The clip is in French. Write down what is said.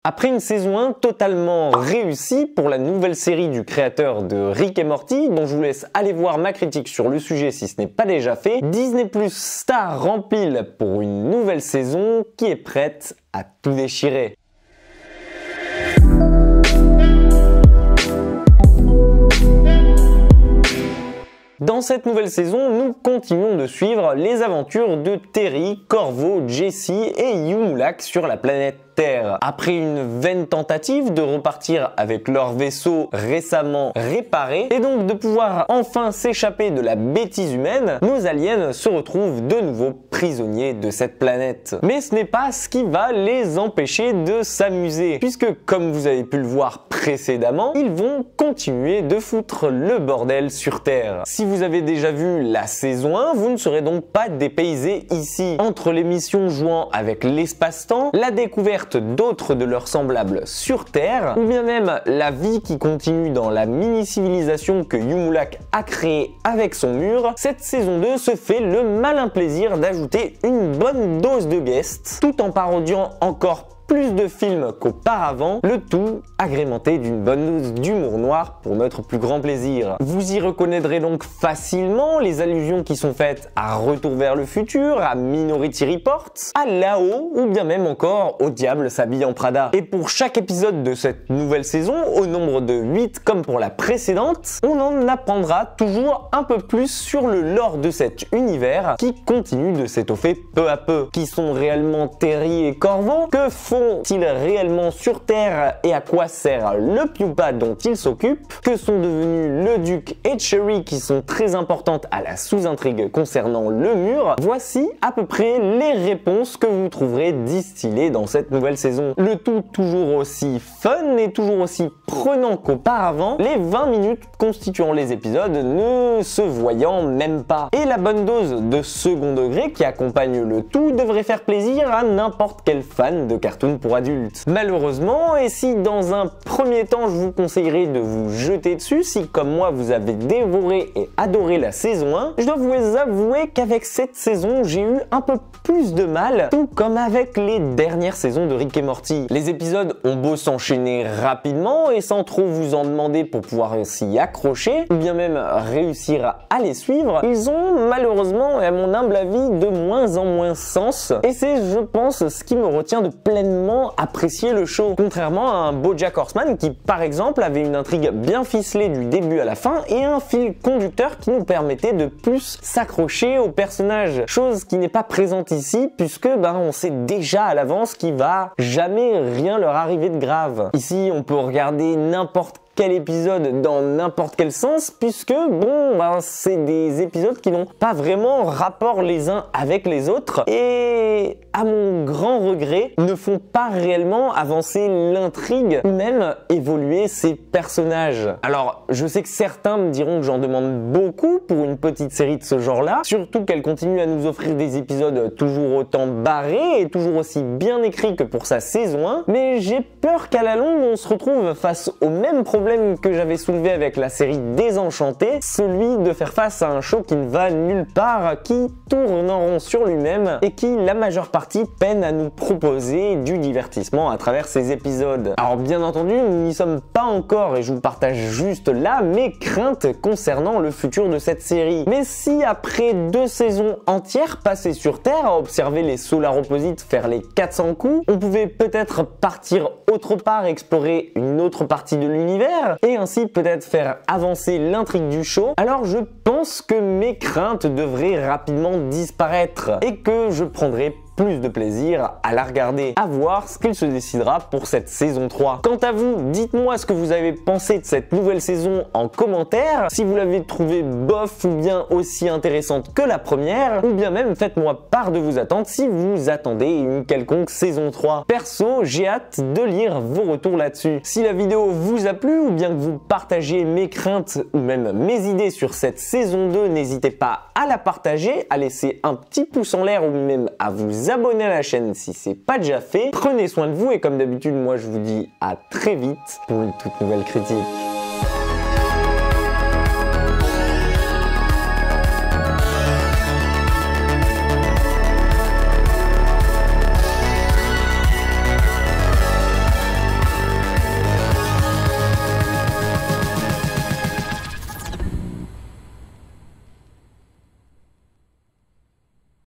Après une saison 1 totalement réussie pour la nouvelle série du créateur de Rick et Morty, dont je vous laisse aller voir ma critique sur le sujet si ce n'est pas déjà fait, Disney+ Star rempile pour une nouvelle saison qui est prête à tout déchirer. Dans cette nouvelle saison, nous continuons de suivre les aventures de Terry, Corvo, Jesse et Yumulak sur la planète Terre. Après une vaine tentative de repartir avec leur vaisseau récemment réparé et donc de pouvoir enfin s'échapper de la bêtise humaine, nos aliens se retrouvent de nouveau prisonniers de cette planète. Mais ce n'est pas ce qui va les empêcher de s'amuser, puisque comme vous avez pu le voir précédemment, ils vont continuer de foutre le bordel sur Terre. Si vous avez déjà vu la saison 1, vous ne serez donc pas dépaysé ici. Entre les missions jouant avec l'espace-temps, la découverte d'autres de leurs semblables sur Terre, ou bien même la vie qui continue dans la mini-civilisation que Yumulak a créée avec son mur, cette saison 2 se fait le malin plaisir d'ajouter une bonne dose de guests, tout en parodiant encore plus de films qu'auparavant, le tout agrémenté d'une bonne dose d'humour noir pour notre plus grand plaisir. Vous y reconnaîtrez donc facilement les allusions qui sont faites à Retour vers le futur, à Minority Report, à Lao ou bien même encore au Diable s'habille en Prada. Et pour chaque épisode de cette nouvelle saison, au nombre de 8 comme pour la précédente, on en apprendra toujours un peu plus sur le lore de cet univers qui continue de s'étoffer peu à peu. Qui sont réellement Terry et Corvo? Que font-ils réellement sur Terre et à quoi sert le pupa dont ils s'occupent? Que sont devenus le Duc et Cherry qui sont très importantes à la sous-intrigue concernant le mur? Voici à peu près les réponses que vous trouverez distillées dans cette nouvelle saison. Le tout toujours aussi fun et toujours aussi prenant qu'auparavant, les 20 minutes constituant les épisodes ne se voyant même pas. Et la bonne dose de second degré qui accompagne le tout devrait faire plaisir à n'importe quel fan de cartoon pour adultes. Malheureusement, et si dans un premier temps je vous conseillerais de vous jeter dessus, si comme moi vous avez dévoré et adoré la saison 1, je dois vous avouer qu'avec cette saison j'ai eu un peu plus de mal, tout comme avec les dernières saisons de Rick et Morty. Les épisodes ont beau s'enchaîner rapidement et sans trop vous en demander pour pouvoir s'y accrocher, ou bien même réussir à les suivre, ils ont malheureusement, à mon humble avis, de moins en moins sens, et c'est je pense ce qui me retient de pleinement apprécier le show. Contrairement à un BoJack Horseman qui par exemple avait une intrigue bien ficelée du début à la fin et un fil conducteur qui nous permettait de plus s'accrocher aux personnages. Chose qui n'est pas présente ici puisque on sait déjà à l'avance qu'il va jamais rien leur arriver de grave. Ici on peut regarder n'importe quel épisode dans n'importe quel sens puisque c'est des épisodes qui n'ont pas vraiment rapport les uns avec les autres et à mon grand regret ne font pas réellement avancer l'intrigue ou même évoluer ces personnages. Alors je sais que certains me diront que j'en demande beaucoup pour une petite série de ce genre là, surtout qu'elle continue à nous offrir des épisodes toujours autant barrés et toujours aussi bien écrits que pour sa saison 1, mais j'ai peur qu'à la longue on se retrouve face au même problème que j'avais soulevé avec la série Désenchanté, celui de faire face à un show qui ne va nulle part, qui tourne en rond sur lui-même et qui, la majeure partie, peine à nous proposer du divertissement à travers ces épisodes. Alors bien entendu, nous n'y sommes pas encore et je vous partage juste là mes craintes concernant le futur de cette série. Mais si après 2 saisons entières passées sur Terre à observer les Solar Opposites faire les 400 coups, on pouvait peut-être partir autre part, explorer une autre partie de l'univers et ainsi peut-être faire avancer l'intrigue du show, alors je pense que mes craintes devraient rapidement disparaître et que je prendrai plus de plaisir à la regarder. À voir ce qu'il se décidera pour cette saison 3. Quant à vous, dites-moi ce que vous avez pensé de cette nouvelle saison en commentaire, si vous l'avez trouvée bof ou bien aussi intéressante que la première, ou bien même faites-moi part de vos attentes si vous attendez une quelconque saison 3. Perso, j'ai hâte de lire vos retours là-dessus. Si la vidéo vous a plu ou bien que vous partagez mes craintes ou même mes idées sur cette saison 2, n'hésitez pas à la partager, à laisser un petit pouce en l'air ou même à vous abonner à la chaîne si c'est pas déjà fait. Prenez soin de vous et comme d'habitude, moi je vous dis à très vite pour une toute nouvelle critique.